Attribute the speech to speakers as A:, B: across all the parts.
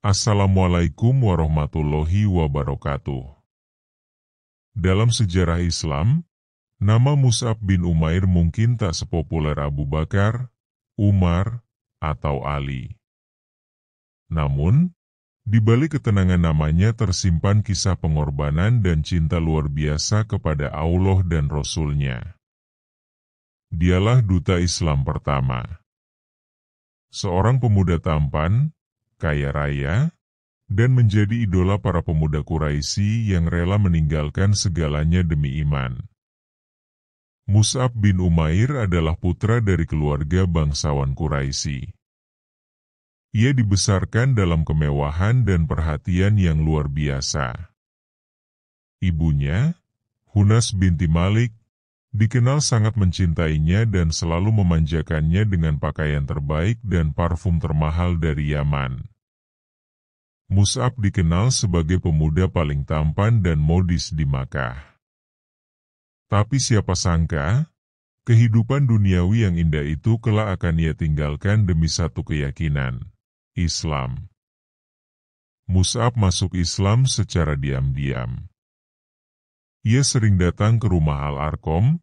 A: Assalamualaikum warahmatullahi wabarakatuh. Dalam sejarah Islam, nama Mus'ab bin Umair mungkin tak sepopuler Abu Bakar, Umar, atau Ali. Namun, di balik ketenangan namanya tersimpan kisah pengorbanan dan cinta luar biasa kepada Allah dan Rasul-Nya. Dialah duta Islam pertama. Seorang pemuda tampan, kaya raya, dan menjadi idola para pemuda Quraisy yang rela meninggalkan segalanya demi iman. Mus'ab bin Umair adalah putra dari keluarga bangsawan Quraisy. Ia dibesarkan dalam kemewahan dan perhatian yang luar biasa. Ibunya, Hunas binti Malik, dikenal sangat mencintainya dan selalu memanjakannya dengan pakaian terbaik dan parfum termahal dari Yaman. Mus'ab dikenal sebagai pemuda paling tampan dan modis di Makkah. Tapi siapa sangka, kehidupan duniawi yang indah itu kelak akan ia tinggalkan demi satu keyakinan, Islam. Mus'ab masuk Islam secara diam-diam. Ia sering datang ke rumah Al-Arqam,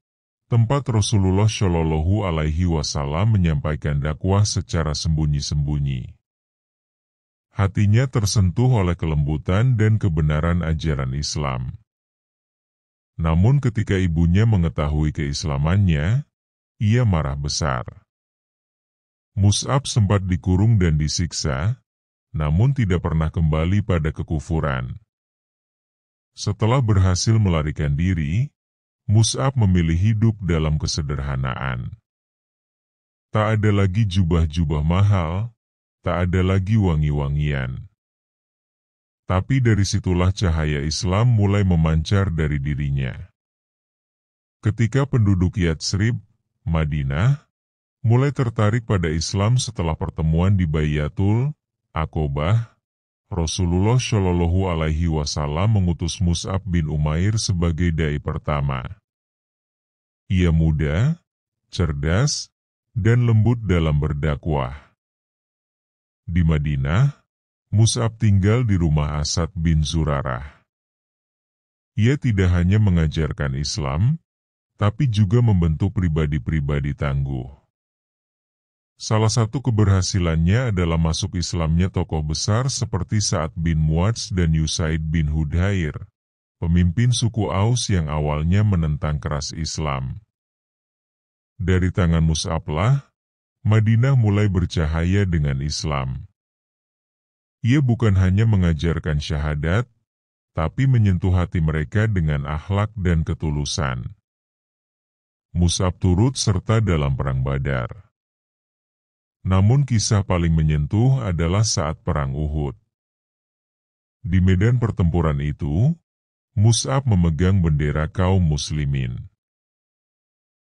A: tempat Rasulullah Shallallahu Alaihi Wasallam menyampaikan dakwah secara sembunyi-sembunyi. Hatinya tersentuh oleh kelembutan dan kebenaran ajaran Islam. Namun ketika ibunya mengetahui keislamannya, ia marah besar. Mus'ab sempat dikurung dan disiksa, namun tidak pernah kembali pada kekufuran. Setelah berhasil melarikan diri, Mus'ab memilih hidup dalam kesederhanaan. Tak ada lagi jubah-jubah mahal, tak ada lagi wangi-wangian. Tapi dari situlah cahaya Islam mulai memancar dari dirinya. Ketika penduduk Yatsrib, Madinah, mulai tertarik pada Islam setelah pertemuan di Baiatul Aqobah, Rasulullah Shallallahu Alaihi Wasallam mengutus Mus'ab bin Umair sebagai dai pertama. Ia muda, cerdas, dan lembut dalam berdakwah. Di Madinah, Mus'ab tinggal di rumah Asad bin Zurarah. Ia tidak hanya mengajarkan Islam, tapi juga membentuk pribadi-pribadi tangguh. Salah satu keberhasilannya adalah masuk Islamnya tokoh besar seperti Sa'ad bin Mu'adz dan Usaid bin Hudhair, pemimpin suku Aus yang awalnya menentang keras Islam. Dari tangan Mus'ablah, Madinah mulai bercahaya dengan Islam. Ia bukan hanya mengajarkan syahadat, tapi menyentuh hati mereka dengan akhlak dan ketulusan. Mus'ab turut serta dalam Perang Badar. Namun kisah paling menyentuh adalah saat Perang Uhud. Di medan pertempuran itu, Mus'ab memegang bendera kaum muslimin.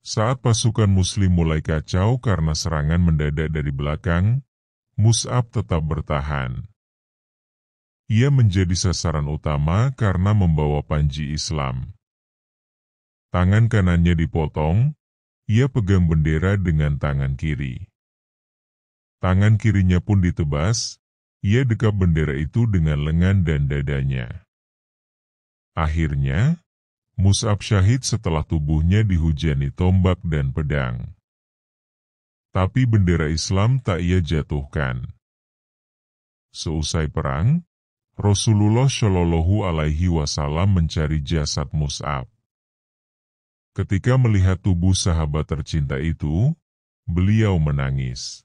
A: Saat pasukan muslim mulai kacau karena serangan mendadak dari belakang, Mus'ab tetap bertahan. Ia menjadi sasaran utama karena membawa panji Islam. Tangan kanannya dipotong, ia pegang bendera dengan tangan kiri. Tangan kirinya pun ditebas, ia dekap bendera itu dengan lengan dan dadanya. Akhirnya, Mus'ab syahid setelah tubuhnya dihujani tombak dan pedang. Tapi bendera Islam tak ia jatuhkan. Seusai perang, Rasulullah Shallallahu Alaihi Wasallam mencari jasad Mus'ab. Ketika melihat tubuh sahabat tercinta itu, beliau menangis.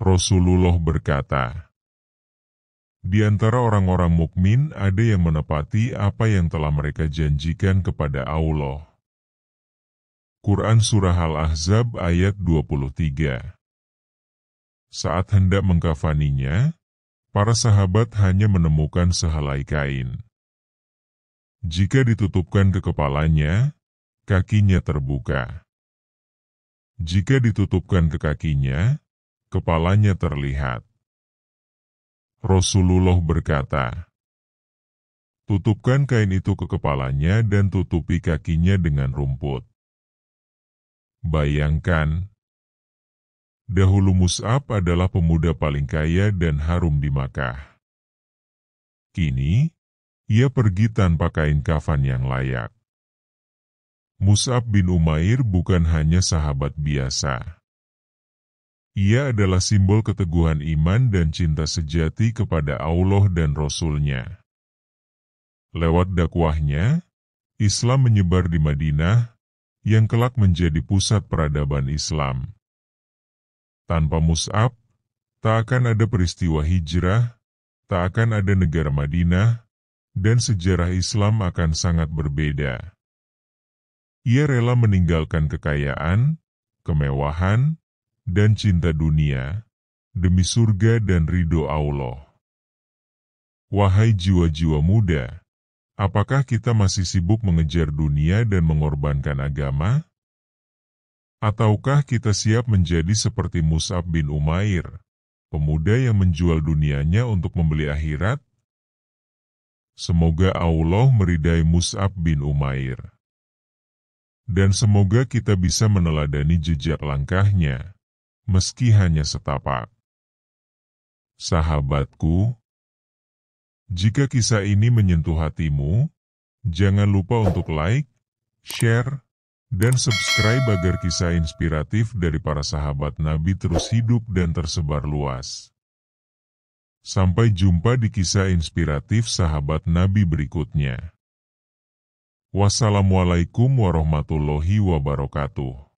A: Rasulullah berkata, "Di antara orang-orang mukmin ada yang menepati apa yang telah mereka janjikan kepada Allah." Quran Surah Al-Ahzab ayat 23. Saat hendak mengkafaninya, para sahabat hanya menemukan sehelai kain. Jika ditutupkan ke kepalanya, kakinya terbuka. Jika ditutupkan ke kakinya, kepalanya terlihat. Rasulullah berkata, "Tutupkan kain itu ke kepalanya dan tutupi kakinya dengan rumput." Bayangkan, Dahulu Mus'ab adalah pemuda paling kaya dan harum di Makkah. Kini, ia pergi tanpa kain kafan yang layak. Mus'ab bin Umair bukan hanya sahabat biasa. Ia adalah simbol keteguhan iman dan cinta sejati kepada Allah dan Rasul-Nya. Lewat dakwahnya, Islam menyebar di Madinah, yang kelak menjadi pusat peradaban Islam. Tanpa Mus'ab, tak akan ada peristiwa hijrah, tak akan ada negara Madinah, dan sejarah Islam akan sangat berbeda. Ia rela meninggalkan kekayaan, kemewahan, dan cinta dunia, demi surga dan ridho Allah. Wahai jiwa-jiwa muda, apakah kita masih sibuk mengejar dunia dan mengorbankan agama? Ataukah kita siap menjadi seperti Mus'ab bin Umair, pemuda yang menjual dunianya untuk membeli akhirat? Semoga Allah meridai Mus'ab bin Umair. Dan semoga kita bisa meneladani jejak langkahnya, meski hanya setapak. Sahabatku, jika kisah ini menyentuh hatimu, jangan lupa untuk like, share, dan subscribe agar kisah inspiratif dari para sahabat Nabi terus hidup dan tersebar luas. Sampai jumpa di kisah inspiratif sahabat Nabi berikutnya. Wassalamualaikum warahmatullahi wabarakatuh.